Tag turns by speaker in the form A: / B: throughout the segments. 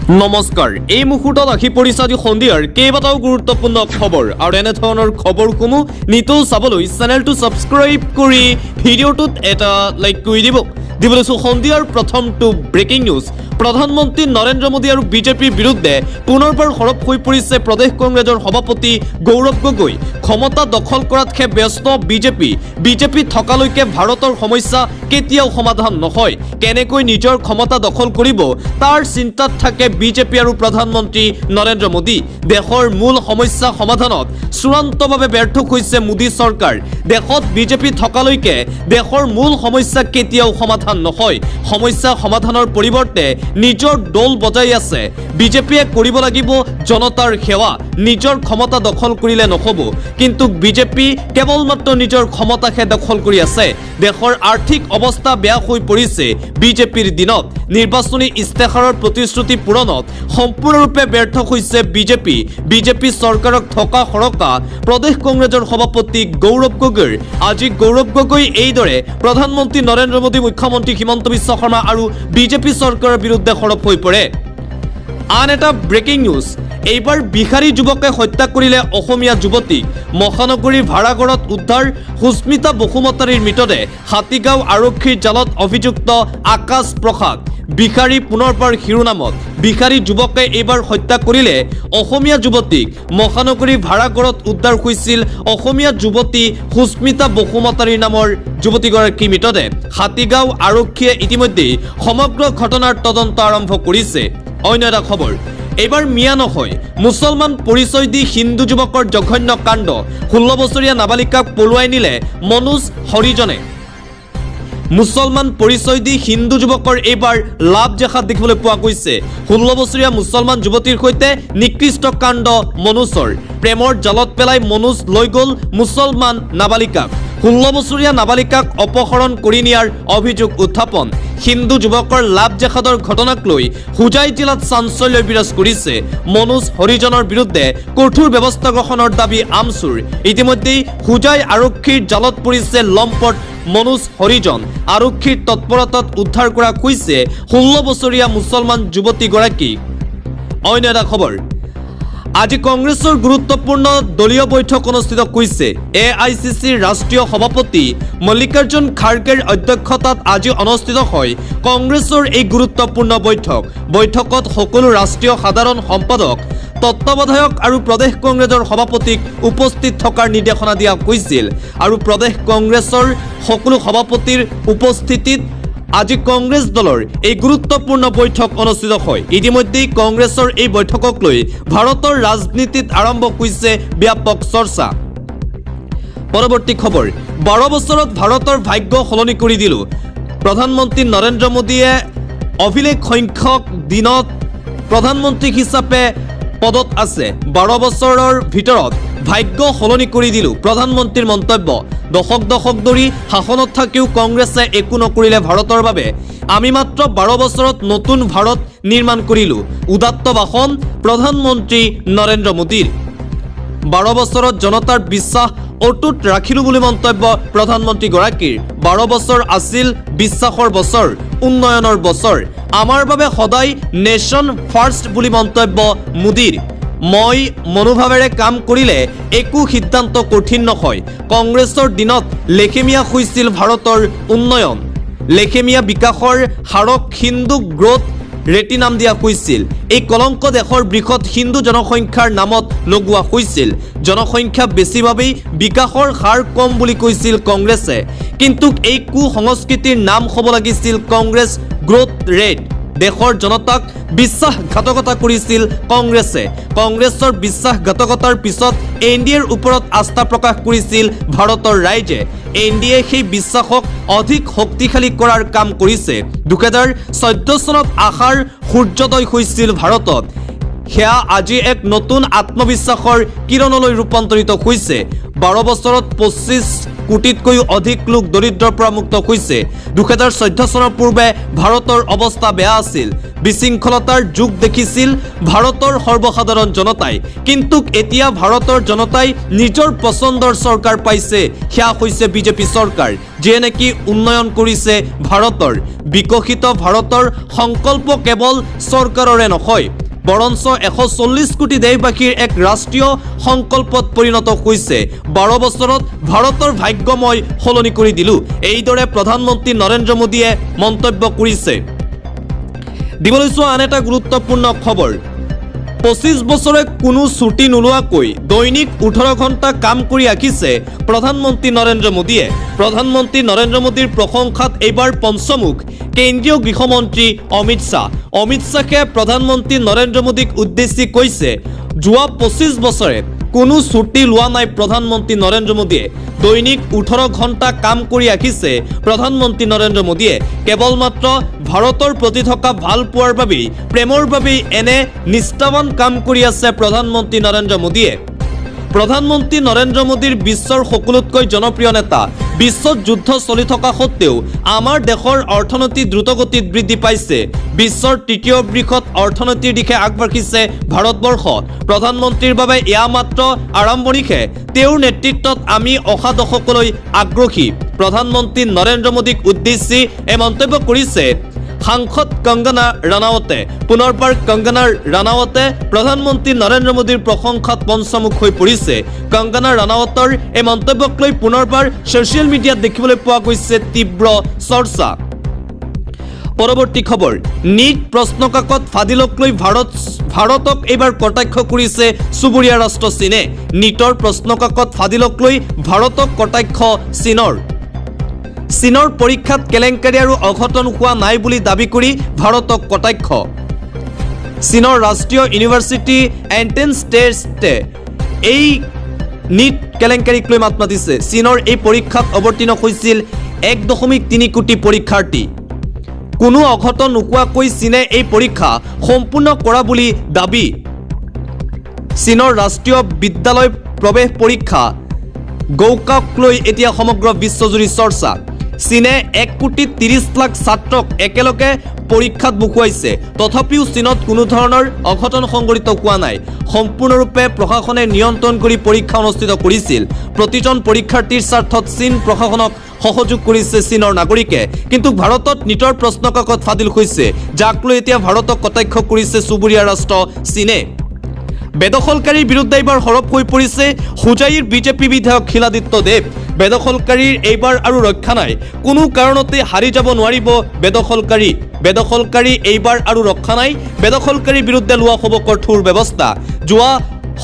A: নমস্কাৰ এই মুহূৰ্তত আহি পৰিছে আজি সন্ধিয়াৰ কেইবাটাও গুৰুত্বপূৰ্ণ খবৰ আৰু এনে ধৰণৰ খবৰসমূহ নিতৌ চাবলৈ চেনেলটো ছাবস্ক্ৰাইব কৰি ভিডিঅ'টোত এটা লাইক কৰি দিবলৈ সন্ধিয়াৰ প্ৰথমটো ব্ৰেকিং নিউজ প্ৰধানমন্ত্ৰী নৰেন্দ্ৰ মোদী আৰু বিজেপিৰ বিৰুদ্ধে পুনৰবাৰ সৰব হৈ পৰিছে প্ৰদেশ কংগ্ৰেছৰ সভাপতি গৌৰৱ গগৈ ক্ষমতা দখল কৰাতহে ব্যস্ত বিজেপি থকালৈকে ভাৰতৰ সমস্যা কেতিয়াও সমাধান নহয় কেনেকৈ নিজৰ ক্ষমতা দখল কৰিব তাৰ চিন্তাত থাকে বিজেপি আৰু প্ৰধানমন্ত্ৰী নৰেন্দ্ৰ মোদী দেশৰ মূল সমস্যা সমাধানত চূড়ান্তভাৱে ব্যৰ্থ হৈছে মোদী চৰকাৰ দেশত বিজেপি থকালৈকে দেশৰ মূল সমস্যা কেতিয়াও সমাধান নহয় সমস্যা সমাধানৰ পৰিৱৰ্তে নিজৰ দল বজাই আছে বিজেপিয়ে কৰিব লাগিব জনতাৰ সেৱা নিজৰ ক্ষমতা দখল কৰিলে নহব কিন্তু বিজেপি কেৱল মাত্ৰ নিজৰ ক্ষমতাহে দখল কৰি আছে দেশৰ আৰ্থিক অৱস্থা বেয়া হৈ পৰিছে বিজেপিৰ দিনত নিৰ্বাচনী ইস্তেহাৰৰ প্ৰতিশ্ৰুতি পূৰণত সম্পূৰ্ণৰূপে ব্যৰ্থ হৈছে বিজেপি চৰকাৰক থকা সৰকা প্ৰদেশ কংগ্ৰেছৰ সভাপতি গৌৰৱ গগৈৰ আজি গৌৰৱ গগৈ এইদৰে প্ৰধানমন্ত্ৰী নৰেন্দ্ৰ মোদী মুখ্যমন্ত্ৰী হিমন্ত বিশ্ব শৰ্মা আৰু বিজেপি চৰকাৰৰ বিৰুদ্ধে সৰব হৈ পৰে আন এটা ব্ৰেকিং নিউজ এইবাৰ বিহাৰী যুৱকে হত্যা কৰিলে অসমীয়া যুৱতীক মহানগৰীৰ ভাড়াঘৰত উদ্ধাৰ সুস্মিতা বসুমতাৰীৰ মৃতদেহ হাতীগাঁও আৰক্ষীৰ জালত অভিযুক্ত আকাশ প্ৰসাদ বিহাৰী পুনৰবাৰ শিৰোনামত বিহাৰী যুৱকে এইবাৰ হত্যা কৰিলে অসমীয়া যুৱতীক মহানগৰীৰ ভাড়াঘৰত উদ্ধাৰ হৈছিল অসমীয়া যুৱতী সুস্মিতা বসুমতাৰীৰ নামৰ যুৱতীগৰাকীৰ মৃতদেহ হাতীগাঁও আৰক্ষীয়ে ইতিমধ্যে সমগ্ৰ ঘটনাৰ তদন্ত আৰম্ভ কৰিছে অন্য এটা খবৰ এইবাৰ মিয়া নহয় মুছলমান পৰিচয় দি হিন্দু যুৱকৰ জঘন্য কাণ্ড 16 বছৰীয়া নাবালিকাক পলুৱাই নিলে মনোজ হৰিজনে মুছলমান পৰিচয় দি হিন্দু যুৱকৰ এইবাৰ লাভ জেখাত দেখিবলৈ পোৱা গৈছে 16 বছৰীয়া মুছলমান যুৱতীৰ সৈতে নিকৃষ্ট কাণ্ড মনোজৰ প্ৰেমৰ জালত পেলাই মনোজ লৈ গ'ল মুছলমান নাবালিকাক 16 বছৰীয়া নাবালিকাক অপহৰণ কৰি নিয়াৰ অভিযোগ উত্থাপন হিন্দু যুৱকৰ লাভ জেখাদৰ ঘটনাক লৈ হুজাই জিলাত চাঞ্চল্য বিৰাজ কৰিছে মনোজ হৰিজনৰ বিৰুদ্ধে কঠোৰ ব্যৱস্থা গ্ৰহণৰ দাবী আমচুৰ ইতিমধ্যে হুজাই আৰক্ষীৰ জালত পৰিছে লম্পট মনোজ হৰিজন আৰক্ষীৰ তৎপৰতাত উদ্ধাৰ কৰা হৈছে 16 বছৰীয়া মুছলমান যুৱতীগৰাকী অন্য এটা খবৰ আজি কংগ্ৰেছৰ গুৰুত্বপূৰ্ণ দলীয় বৈঠক অনুষ্ঠিত হৈছে এআইচিচিৰ ৰাষ্ট্ৰীয় সভাপতি মল্লিকাৰ্জুন খাৰ্গেৰ অধ্যক্ষতাত আজি অনুষ্ঠিত হয় কংগ্ৰেছৰ এই গুৰুত্বপূৰ্ণ বৈঠকত সকলো ৰাষ্ট্ৰীয় সাধাৰণ সম্পাদক তত্ত্বাৱধায়ক আৰু প্ৰদেশ কংগ্ৰেছৰ সভাপতিক উপস্থিত থকাৰ নিৰ্দেশনা দিয়া হৈছিল আৰু প্ৰদেশ কংগ্ৰেছৰ সকলো সভাপতিৰ উপস্থিতিত আজি কংগ্ৰেছ দলৰ এই গুৰুত্বপূৰ্ণ বৈঠক অনুষ্ঠিত হয় ইতিমধ্যে কংগ্ৰেছৰ এই বৈঠকক লৈ ভাৰতৰ ৰাজনীতিত আৰম্ভ হৈছে ব্যাপক চৰ্চা পৰৱৰ্তী খবৰ 12 বছৰত ভাৰতৰ ভাগ্য সলনি কৰি দিলো প্ৰধানমন্ত্ৰী নৰেন্দ্ৰ মোদীয়ে অভিলেখ সংখ্যক দিনত প্ৰধানমন্ত্ৰী হিচাপে পদত আছে 12 বছৰৰ ভিতৰত ভাগ্য সলনি কৰি দিলো প্ৰধানমন্ত্ৰীৰ মন্তব্য দশক ধৰি শাসনত থাকিও কংগ্ৰেছে একো নকৰিলে ভাৰতৰ বাবে আমি মাত্ৰ 12 বছৰত নতুন ভাৰত নিৰ্মাণ কৰিলো উদাত্ত ভাষণ প্ৰধানমন্ত্ৰী নৰেন্দ্ৰ মোদীৰ 12 বছৰত জনতাৰ বিশ্বাস অটুট ৰাখিলো বুলি মন্তব্য প্ৰধানমন্ত্ৰীগৰাকীৰ 12 বছৰ আছিল বিশ্বাসৰ বছৰ উন্নয়নৰ বছৰ আমাৰ বাবে সদায় নেশ্যন ফাৰ্ষ্ট বুলি মন্তব্য মোদীৰ মই মনোভাৱেৰে কাম কৰিলে একো সিদ্ধান্ত কঠিন নহয় কংগ্ৰেছৰ দিনত লেখেমিয়া হৈছিল ভাৰতৰ উন্নয়ন লেখেমিয়া বিকাশৰ হাৰক হিন্দু গ্ৰোথ ৰেটি নাম দিয়া হৈছিল এই কলংক দেশৰ বৃহৎ হিন্দু জনসংখ্যাৰ নামত লগোৱা হৈছিল জনসংখ্যা বেছিভাৱেই বিকাশৰ হাৰ কম বুলি কৈছিল কংগ্ৰেছে কিন্তু এই কুসংস্কৃতিৰ নাম হ'ব লাগিছিল কংগ্ৰেছ গ্ৰোথ ৰেট দেশৰ জনতাক বিশ্বাসঘাতকতা কৰিছিল কংগ্ৰেছৰ বিশ্বাসঘাতকতাৰ পিছত এনডিএৰ ওপৰত আস্থা প্ৰকাশ কৰিছিল ভাৰতৰ ৰাইজে এনডিএ সেই বিশ্বাসক অধিক শক্তিশালী কৰাৰ কাম কৰিছে 2014 চনত আশাৰ সূৰ্যোদয় হৈছিল ভাৰতত সেয়া আজি এক নতুন আত্মবিশ্বাসৰ কিৰণলৈ ৰূপান্তৰিত হৈছে 12 বছৰত 25 কোটিতকৈ অধিক লোক দৰিদ্ৰৰ পৰা মুক্ত হৈছে 2014 চনৰ পূৰ্বে ভাৰতৰ অৱস্থা বেয়া আছিল বিশৃংখলতাৰ যুগ দেখিছিল ভাৰতৰ সৰ্বসাধাৰণ জনতাই কিন্তু এতিয়া ভাৰতৰ জনতাই নিজৰ পছন্দৰ চৰকাৰ পাইছে সেয়া হৈছে বিজেপি চৰকাৰ যিয়ে নেকি উন্নয়ন কৰিছে ভাৰতৰ বিকশিত ভাৰতৰ সংকল্প কেৱল চৰকাৰৰে নহয় বৰঞ্চ 140 কোটি দেশবাসীৰ এক ৰাষ্ট্ৰীয় সংকল্পত পৰিণত হৈছে 12 বছৰত ভাৰতৰ ভাগ্য মই সলনি কৰি দিলো এইদৰে প্ৰধানমন্ত্ৰী নৰেন্দ্ৰ মোদীয়ে মন্তব্য কৰিছে দিবলৈ যোৱা আন এটা গুৰুত্বপূৰ্ণ খবৰ 25 বছৰে কোনো ছুটি নোলোৱাকৈ দৈনিক 18 ঘণ্টা কাম কৰি ৰাখিছে প্ৰধানমন্ত্ৰী নৰেন্দ্ৰ মোদীয়ে প্ৰধানমন্ত্ৰী নৰেন্দ্ৰ মোদীৰ প্ৰশংসাত এইবাৰ পঞ্চমুখ কেন্দ্ৰীয় গৃহমন্ত্ৰী অমিত শ্বাহে প্ৰধানমন্ত্ৰী নৰেন্দ্ৰ মোদীক উদ্দেশ্যি কৈছে যোৱা 25 বছৰে কোনো ছুটি লোৱা নাই প্ৰধানমন্ত্ৰী নৰেন্দ্ৰ মোদীয়ে দৈনিক 18 ঘণ্টা কাম কৰি ৰাখিছে প্ৰধানমন্ত্ৰী নৰেন্দ্ৰ মোদীয়ে কেৱল মাত্ৰ ভাৰতৰ প্ৰতি থকা ভাল পোৱাৰ বাবেই প্ৰেমৰ বাবেই এনে নিষ্ঠাৱান কাম কৰি আছে প্ৰধানমন্ত্ৰী নৰেন্দ্ৰ মোদীয়ে প্ৰধানমন্ত্ৰী নৰেন্দ্ৰ মোদীৰ বিশ্বৰ সকলোতকৈ জনপ্ৰিয় নেতা বিশ্বত যুদ্ধ চলি থকা সত্ত্বেও আমাৰ দেশৰ অৰ্থনীতি দ্ৰুতগতিত বৃদ্ধি পাইছে বিশ্বৰ তৃতীয় বৃহৎ অৰ্থনীতিৰ দিশে আগবাঢ়িছে ভাৰতবৰ্ষ প্ৰধানমন্ত্ৰীৰ বাবে এয়া মাত্ৰ আৰম্ভণিহে তেওঁৰ নেতৃত্বত আমি অহা দশকলৈ আগ্ৰহী প্ৰধানমন্ত্ৰী নৰেন্দ্ৰ মোদীক উদ্দেশ্যি এই মন্তব্য কৰিছে সাংসদ কংগনা ৰাণাৱতে পুনৰবাৰ কংগনা ৰাণাৱতে প্ৰধানমন্ত্ৰী নৰেন্দ্ৰ মোদীৰ প্ৰশংসাত পঞ্চমুখ হৈ পৰিছে কংগনা ৰাণাৱতৰ এই মন্তব্যক লৈ পুনৰবাৰ ছ'চিয়েল মিডিয়াত দেখিবলৈ পোৱা গৈছে তীব্ৰ চৰ্চা পৰৱৰ্তী খবৰ নীট প্ৰশ্নকাকত ফাদিলক লৈ ভাৰতক এইবাৰ কটাক্ষ কৰিছে চুবুৰীয়া ৰাষ্ট্ৰ চীনে নীটৰ প্ৰশ্নকাকত ফাদিলক লৈ ভাৰতক কটাক্ষ চীনৰ পৰীক্ষাত কেলেংকাৰী আৰু অঘটন হোৱা নাই বুলি দাবী কৰি ভাৰতক কটাক্ষ চীনৰ ৰাষ্ট্ৰীয় ইউনিভাৰ্চিটি এন্ট্ৰেন্স টেষ্টে এই নীট কেলেংকাৰীক লৈ মাত মাতিছে চীনৰ এই পৰীক্ষাত অৱতীৰ্ণ হৈছিল 1.3 কোটি পৰীক্ষাৰ্থী কোনো অঘটন নোহোৱাকৈ চীনে এই পৰীক্ষা সম্পূৰ্ণ কৰা বুলি দাবী চীনৰ ৰাষ্ট্ৰীয় বিদ্যালয় প্ৰৱেশ পৰীক্ষা গৌকাক লৈ এতিয়া সমগ্ৰ বিশ্বজুৰি চৰ্চা চীনে 1.30 লাখ ছাত্ৰক একেলগে পৰীক্ষাত বহুৱাইছে তথাপিও চীনত কোনো ধৰণৰ অঘটন সংঘটিত হোৱা নাই সম্পূৰ্ণৰূপে প্ৰশাসনে নিয়ন্ত্ৰণ কৰি পৰীক্ষা অনুষ্ঠিত কৰিছিল প্ৰতিজন পৰীক্ষাৰ্থীৰ স্বাৰ্থত চীন প্ৰশাসনক সহযোগ কৰিছে চীনৰ নাগৰিকে কিন্তু ভাৰতত নীটৰ প্ৰশ্নকাকত ফাদিল হৈছে যাক লৈ এতিয়া ভাৰতক কটাক্ষ কৰিছে চুবুৰীয়া ৰাষ্ট্ৰ চীনে বেদখলকাৰীৰ বিৰুদ্ধে এইবাৰ সৰব হৈ পৰিছে হুজাইৰ বিজেপি বিধায়ক শিলাদিত্য দেৱ বেদখলকাৰীৰ এইবাৰ আৰু ৰক্ষা নাই কোনো কাৰণতে হাৰি যাব নোৱাৰিব বেদখলকাৰী এইবাৰ আৰু ৰক্ষা নাই বেদখলকাৰীৰ বিৰুদ্ধে লোৱা হ'ব কঠোৰ ব্যৱস্থা যোৱা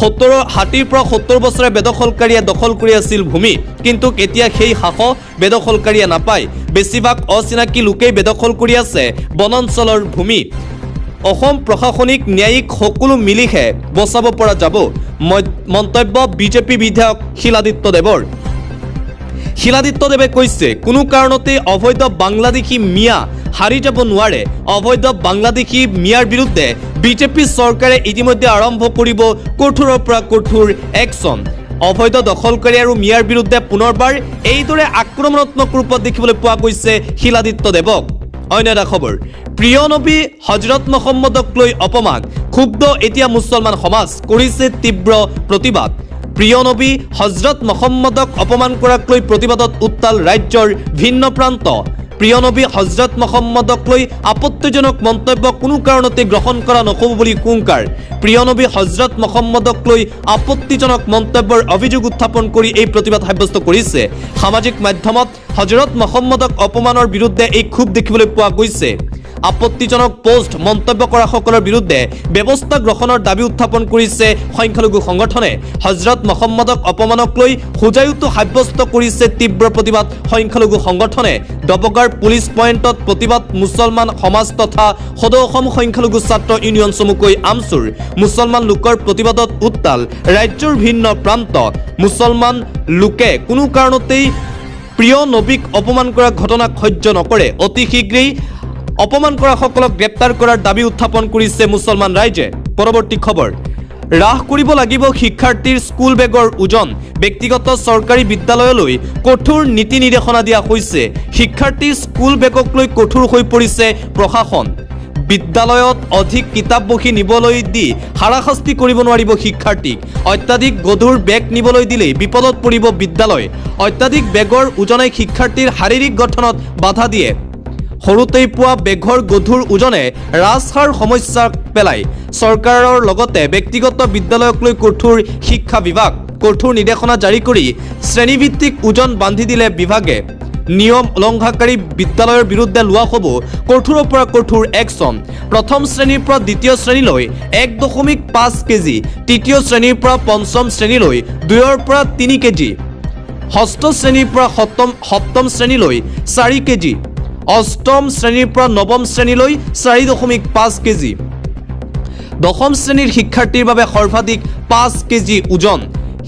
A: 60 পৰা 70 বছৰে বেদখলকাৰীয়ে দখল কৰি আছিল ভূমি কিন্তু এতিয়া সেই সাহস বেদখলকাৰীয়ে নাপায় বেছিভাগ অচিনাকি লোকেই বেদখল কৰি আছে বনাঞ্চলৰ ভূমি অসম প্ৰশাসনিক ন্যায়িক সকলো মিলিহে বচাব পৰা যাব মন্তব্য বিজেপি বিধায়ক শিলাদিত্য দেৱে কৈছে কোনো কাৰণতে অবৈধ বাংলাদেশী মিয়া হাৰি যাব নোৱাৰে অবৈধ বাংলাদেশী মিয়াৰ বিৰুদ্ধে বিজেপি চৰকাৰে ইতিমধ্যে আৰম্ভ কৰিব কঠোৰৰ পৰা কঠোৰ একশ্যন অবৈধ দখলকাৰী আৰু মিয়াৰ বিৰুদ্ধে পুনৰবাৰ এইদৰে আক্ৰমণাত্মক ৰূপত দেখিবলৈ পোৱা গৈছে শিলাদিত্য দেৱক অন্য এটা খবৰ প্ৰিয় নবী হজৰত মহম্মদক লৈ অপমান ক্ষুব্ধ এতিয়া মুছলমান সমাজ কৰিছে তীব্ৰ প্ৰতিবাদ প্ৰিয় নবী হজৰত মহম্মদক অপমান কৰাক লৈ প্ৰতিবাদত উত্তাল ৰাজ্যৰ ভিন্ন প্ৰান্ত প্ৰিয় নবী হজৰত মহম্মদক লৈ আপত্তিজনক মন্তব্য কোনো কাৰণতে গ্ৰহণ কৰা নহ'ব বুলি হুংকাৰ প্ৰিয় নবী হজৰত মহম্মদক লৈ আপত্তিজনক মন্তব্যৰ অভিযোগ উত্থাপন কৰি এই প্ৰতিবাদ সাব্যস্ত কৰিছে সামাজিক মাধ্যমত হজৰত মহম্মদক অপমানৰ বিৰুদ্ধে এই ক্ষোভ দেখিবলৈ পোৱা গৈছে আপত্তিজনক পোষ্ট মন্তব্য কৰা সকলৰ বিৰুদ্ধে ব্যৱস্থা গ্ৰহণৰ দাবী উত্থাপন কৰিছে সংখ্যালঘু সংগঠনে হজৰত মহম্মদক অপমানক লৈ হুজাইতো সাব্যস্ত কৰিছে তীব্ৰ প্ৰতিবাদ সংখ্যালঘু সংগঠনে দবগাৰ পুলিচ পইণ্টত প্ৰতিবাদ মুছলমান সমাজ তথা সদৌ অসম সংখ্যালঘু ছাত্ৰ ইউনিয়ন চমুকৈ আমচুৰ মুছলমান লোকৰ প্ৰতিবাদত উত্তাল ৰাজ্যৰ ভিন্ন প্ৰান্ত মুছলমান লোকে কোনো কাৰণতেই প্ৰিয় নবীক অপমান কৰা ঘটনাক সহ্য নকৰে অতি শীঘ্ৰেই অপমান কৰা সকলক গ্ৰেপ্তাৰ কৰাৰ দাবী উত্থাপন কৰিছে মুছলমান ৰাইজে পৰৱৰ্তী খবৰ হ্ৰাস কৰিব লাগিব শিক্ষাৰ্থীৰ স্কুল বেগৰ ওজন ব্যক্তিগত চৰকাৰী বিদ্যালয়লৈ কঠোৰ নীতি নিৰ্দেশনা দিয়া হৈছে শিক্ষাৰ্থীৰ স্কুল বেগক লৈ কঠোৰ হৈ পৰিছে প্ৰশাসন বিদ্যালয়ত অধিক কিতাপ বহি নিবলৈ দি হাৰাশাস্তি কৰিব নোৱাৰিব শিক্ষাৰ্থীক। অত্যাধিক গধুৰ বেগ নিবলৈ দিলেই বিপদত পৰিব বিদ্যালয়। অত্যাধিক বেগৰ ওজনে শিক্ষাৰ্থীৰ শাৰীৰিক গঠনত বাধা দিয়ে। সৰুতেই পোৱা বেগৰ গধুৰ ওজনে ৰাজসাৰ সমস্যা পেলায়। চৰকাৰৰ লগতে ব্যক্তিগত বিদ্যালয়ক লৈ কঠোৰ শিক্ষা বিভাগ কঠোৰ নিৰ্দেশনা জাৰি কৰি শ্ৰেণীভিত্তিক ওজন বান্ধি দিলে বিভাগে। নিয়ম উলংঘাকাৰী বিদ্যালয়ৰ বিৰুদ্ধে লোৱা হ'ব কঠোৰৰ পৰা কঠোৰ একশ্যন। প্ৰথম শ্ৰেণীৰ পৰা দ্বিতীয় শ্ৰেণীলৈ 1.5 কেজি, তৃতীয় শ্ৰেণীৰ পৰা পঞ্চম শ্ৰেণীলৈ 2ৰ পৰা 3 কেজি, ষষ্ঠ শ্ৰেণীৰ পৰা সপ্তম শ্ৰেণীলৈ 4 কেজি, অষ্টম শ্ৰেণীৰ পৰা নৱম শ্ৰেণীলৈ 4.5 কেজি, দশম শ্ৰেণীৰ শিক্ষাৰ্থীৰ বাবে সৰ্বাধিক 5 কেজি ওজন।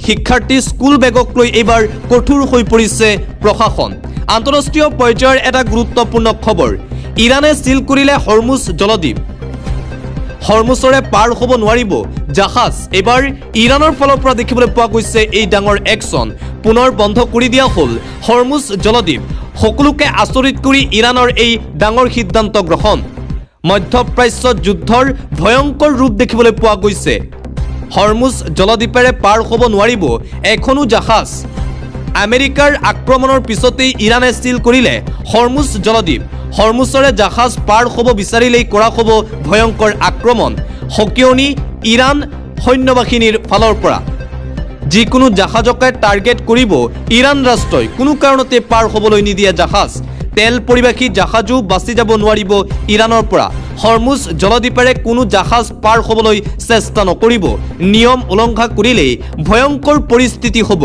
A: শিক্ষাৰ্থীৰ স্কুল বেগক লৈ এইবাৰ কঠোৰ হৈ পৰিছে প্ৰশাসন। আন্তঃৰাষ্ট্ৰীয় পৰ্যায়ৰ এটা গুৰুত্বপূৰ্ণ খবৰ। ইৰাণে চিল কৰিলে হৰমুজ জলদ্বীপ। হৰমুজৰে পাৰ হ'ব নোৱাৰিব জাহাজ। এইবাৰ ইৰাণৰ ফালৰ পৰা দেখিবলৈ পোৱা গৈছে এই ডাঙৰ একশ্যন। পুনৰ বন্ধ কৰি দিয়া হ'ল হৰমুজ জলদ্বীপ। সকলোকে আচৰিত কৰি ইৰাণৰ এই ডাঙৰ সিদ্ধান্ত গ্ৰহণ। মধ্যপ্ৰাচ্যত যুদ্ধৰ ভয়ংকৰ ৰূপ দেখিবলৈ পোৱা গৈছে। হৰমুজ জলদ্বীপেৰে পাৰ হ'ব নোৱাৰিব এখনো জাহাজ। আমেৰিকাৰ আক্ৰমণৰ পিছতেই ইৰাণে চিল কৰিলে হৰমুজ জলদ্বীপ। হৰমুজৰে জাহাজ পাৰ হ'ব বিচাৰিলেই কৰা হ'ব ভয়ংকৰ আক্ৰমণ। সকিয়নি ইৰাণ সৈন্যবাহিনীৰ ফালৰ পৰা। যিকোনো জাহাজকে টাৰ্গেট কৰিব ইৰাণ ৰাষ্ট্ৰই। কোনো কাৰণতে পাৰ হ'বলৈ নিদিয়ে জাহাজ। তেল পৰিবাহী জাহাজো বাচি যাব নোৱাৰিব ইৰাণৰ পৰা। হৰমুজ জলদ্বীপেৰে কোনো জাহাজ পাৰ হ'বলৈ চেষ্টা নকৰিব। নিয়ম উলংঘা কৰিলেই ভয়ংকৰ পৰিস্থিতি হ'ব।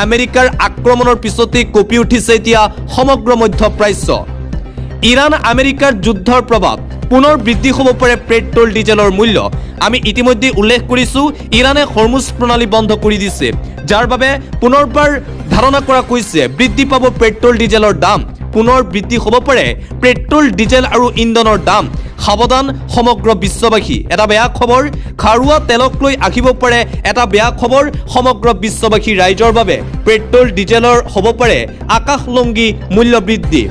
A: আমেৰিকাৰ আক্ৰমণৰ পিছতেই কঁপি উঠিছে এতিয়া সমগ্ৰ মধ্যপ্ৰাচ্য। ইৰাণ আমেৰিকাৰ যুদ্ধৰ প্ৰভাৱ। পুনৰ বৃদ্ধি হ'ব পাৰে পেট্ৰল ডিজেলৰ মূল্য। আমি ইতিমধ্যে উল্লেখ কৰিছোঁ ইৰাণে হৰমুজ প্ৰণালী বন্ধ কৰি দিছে, যাৰ বাবে পুনৰবাৰ ধাৰণা কৰা হৈছে বৃদ্ধি পাব পেট্ৰল ডিজেলৰ দাম। পুনৰ বৃদ্ধি হ'ব পাৰে পেট্ৰল ডিজেল আৰু ইন্ধনৰ দাম। সাৱধান সমগ্ৰ বিশ্ববাসী। এটা বেয়া খবৰ, খাৰুৱা তেলক লৈ আহিব পাৰে এটা বেয়া খবৰ সমগ্ৰ বিশ্ববাসী ৰাইজৰ বাবে। পেট্ৰল ডিজেলৰ হ'ব পাৰে আকাশলংঘী মূল্য বৃদ্ধি।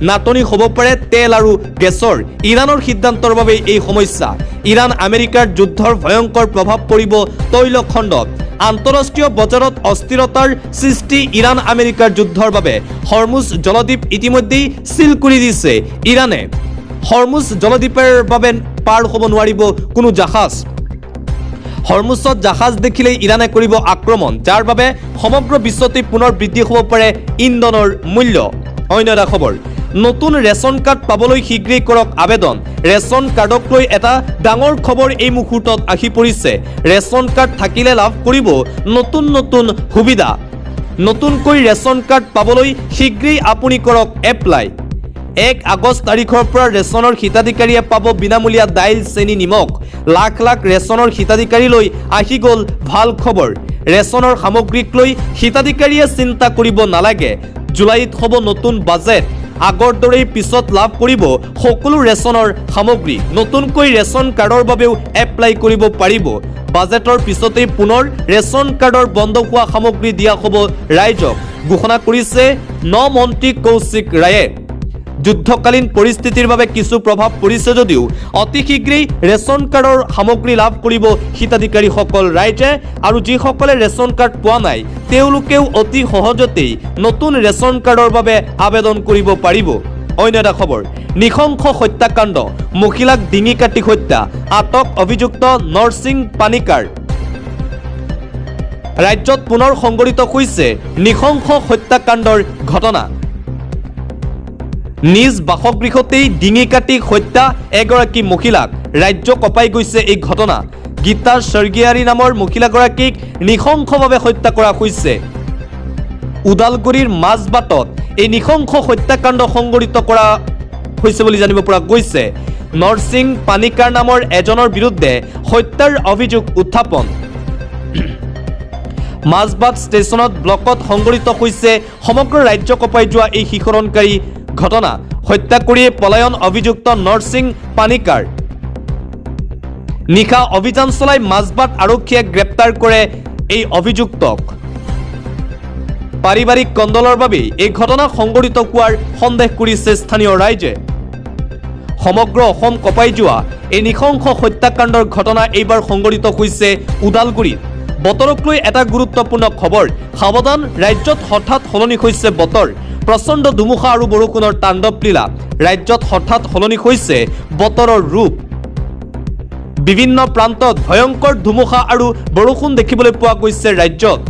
A: নাটনি হ'ব পাৰে তেল আৰু গেছৰ। ইৰাণৰ সিদ্ধান্তৰ বাবে এই সমস্যা। ইৰাণ আমেৰিকাৰ যুদ্ধৰ ভয়ংকৰ প্ৰভাৱ পৰিব তৈল খণ্ডত। আন্তঃৰাষ্ট্ৰীয় বজাৰত অস্থিৰতাৰ সৃষ্টি ইৰাণ আমেৰিকাৰ যুদ্ধৰ বাবে। হৰমুজ জলদ্বীপ ইতিমধ্যেই চিল কৰি দিছে ইৰাণে। হৰমুজ জলদ্বীপৰ বাবে পাৰ হ'ব নোৱাৰিব কোনো জাহাজ। হৰমুজত জাহাজ দেখিলেই ইৰাণে কৰিব আক্ৰমণ, যাৰ বাবে সমগ্ৰ বিশ্বতে পুনৰ বৃদ্ধি হ'ব পাৰে ইন্ধনৰ মূল্য। অন্য এটা খবৰ। নতুন ৰেচন কাৰ্ড পাবলৈ শীঘ্ৰেই কৰক আবেদন। ৰেচন কাৰ্ডক লৈ এটা ডাঙৰ খবৰ এই মুহূৰ্তত আহি পৰিছে। ৰেচন কাৰ্ড থাকিলে লাভ কৰিব নতুন নতুন সুবিধা। নতুনকৈ ৰেচন কাৰ্ড পাবলৈ শীঘ্ৰেই আপুনি কৰক এপ্লাই। 1 আগষ্ট তাৰিখৰ পৰা ৰেচনৰ হিতাধিকাৰীয়ে পাব বিনামূলীয়া দাইল, চেনি, নিমখ। লাখ লাখ ৰেচনৰ হিতাধিকাৰীলৈ আহি গ'ল ভাল খবৰ। ৰেচনৰ সামগ্ৰীক লৈ হিতাধিকাৰীয়ে চিন্তা কৰিব নালাগে। জুলাইত হ'ব নতুন বাজেট। আগৰ দৰেই পিছত লাভ কৰিব সকলো ৰেচনৰ সামগ্ৰী। নতুনকৈ ৰেচন কাৰ্ডৰ বাবেও এপ্লাই কৰিব পাৰিব। বাজেটৰ পিছতেই পুনৰ ৰেচন কাৰ্ডৰ বন্ধ হোৱা সামগ্ৰী দিয়া হ'ব ৰাইজক, ঘোষণা কৰিছে মন্ত্ৰী কৌশিক ৰায়ে। যুদ্ধকালীন পৰিস্থিতিৰ বাবে কিছু প্ৰভাৱ পৰিছে যদিও অতি শীঘ্ৰেই ৰেচন কাৰ্ডৰ সামগ্ৰী লাভ কৰিব হিতাধিকাৰীসকল ৰাইজে। আৰু যিসকলে ৰেচন কাৰ্ড পোৱা নাই তেওঁলোকেও অতি সহজতেই নতুন ৰেচন কাৰ্ডৰ বাবে আবেদন কৰিব পাৰিব। অন্য এটা খবৰ। নৃশংস হত্যাকাণ্ড, মহিলাক ডিঙি কাটি হত্যা, আটক অভিযুক্ত নৰসিং পানিকাৰ। ৰাজ্যত পুনৰ সংঘটিত হৈছে নৃশংস হত্যাকাণ্ডৰ ঘটনা। নিজ বাসগৃহতেই ডিঙি কাটি হত্যা এগৰাকী মহিলাক। ৰাজ্য কঁপাই গৈছে এই ঘটনা। গীতা স্বৰ্গীয়াৰী নামৰ মহিলাগৰাকীক নৃশংসভাৱে হত্যা কৰা হৈছে। ওদালগুৰিৰ মাজবাটত এই নৃশংস হত্যাকাণ্ড সংঘটিত কৰা হৈছে বুলি জানিব পৰা গৈছে। নৰসিং পানিকাৰ নামৰ এজনৰ বিৰুদ্ধে হত্যাৰ অভিযোগ উত্থাপন। মাজবাট ষ্টেচনত ব্লকত সংঘটিত হৈছে সমগ্ৰ ৰাজ্য কঁপাই যোৱা এই শিহৰণকাৰী ঘটনা। হত্যা কৰিয়ে পলায়ন অভিযুক্ত নৰসিং পানিকাৰ। নিশা অভিযান চলাই মাজবাট আৰক্ষীয়ে গ্ৰেপ্তাৰ কৰে এই অভিযুক্তক। পাৰিবাৰিক কন্দলৰ বাবে এই ঘটনা সংঘটিত হোৱাৰ সন্দেহ কৰিছে স্থানীয় ৰাইজে। সমগ্ৰ অসম কঁপাই যোৱা এই নৃশংস হত্যাকাণ্ডৰ ঘটনা এইবাৰ সংঘটিত হৈছে ওদালগুৰিত। বতৰক লৈ এটা গুৰুত্বপূৰ্ণ খবৰ, সাৱধান, ৰাজ্যত হঠাৎ সলনি হৈছে বতৰ। প্ৰচণ্ড ধুমুহা আৰু বৰষুণৰ তাণ্ডৱ লীলা, ৰাজ্যত হঠাৎ সলনি হৈছে বতৰৰ ৰূপ। বিভিন্ন প্ৰান্তত ভয়ংকৰ ধুমুহা আৰু বৰষুণ দেখিবলৈ পোৱা গৈছে ৰাজ্যত।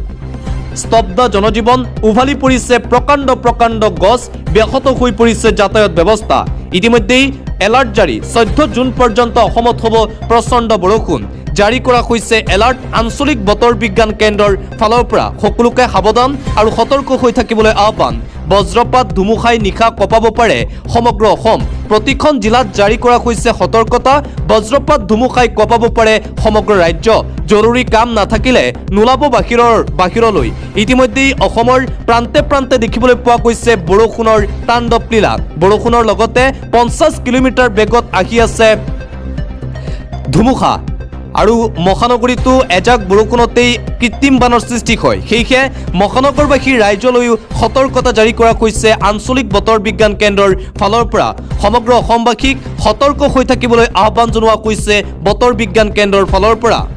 A: স্তব্ধ জনজীৱন, উভালি পৰিছে প্ৰকাণ্ড প্ৰকাণ্ড গছ, ব্যাহত হৈ পৰিছে যাতায়াত ব্যৱস্থা। ইতিমধ্যেই এলাৰ্ট জাৰি, 14 জুন পৰ্যন্ত অসমত হ'ব প্ৰচণ্ড বৰষুণ। জাৰি কৰা হৈছে এলাৰ্ট আঞ্চলিক বতৰ বিজ্ঞান কেন্দ্ৰৰ ফালৰ পৰা। সকলোকে সাৱধান আৰু সতৰ্ক হৈ থাকিবলৈ আহ্বান। বজ্ৰপাত ধুমুহাই নিশা কঁপাব পাৰে সমগ্ৰ অসম। প্ৰতিখন জিলাত জাৰি কৰা হৈছে সতৰ্কতা। বজ্ৰপাত ধুমুহাই কঁপাব পাৰে সমগ্ৰ ৰাজ্য। জৰুৰী কাম নাথাকিলে নোলাব বাহিৰলৈ। ইতিমধ্যেই অসমৰ প্ৰান্তে প্ৰান্তে দেখিবলৈ পোৱা গৈছে বৰষুণৰ তাণ্ডৱ লীলা। বৰষুণৰ লগতে 50 কিলোমিটাৰ বেগত আহি আছে ধুমুহা। আৰু মহানগৰীতো এজাক বৰষুণতেই কৃত্ৰিম বানৰ সৃষ্টি হয়। সেয়েহে মহানগৰবাসীৰ ৰাইজলৈও সতৰ্কতা জাৰি কৰা হৈছে আঞ্চলিক বতৰ বিজ্ঞান কেন্দ্ৰৰ ফালৰ পৰা। সমগ্ৰ অসমবাসীক সতৰ্ক হৈ থাকিবলৈ আহ্বান জনোৱা হৈছে বতৰ বিজ্ঞান কেন্দ্ৰৰ ফালৰ পৰা।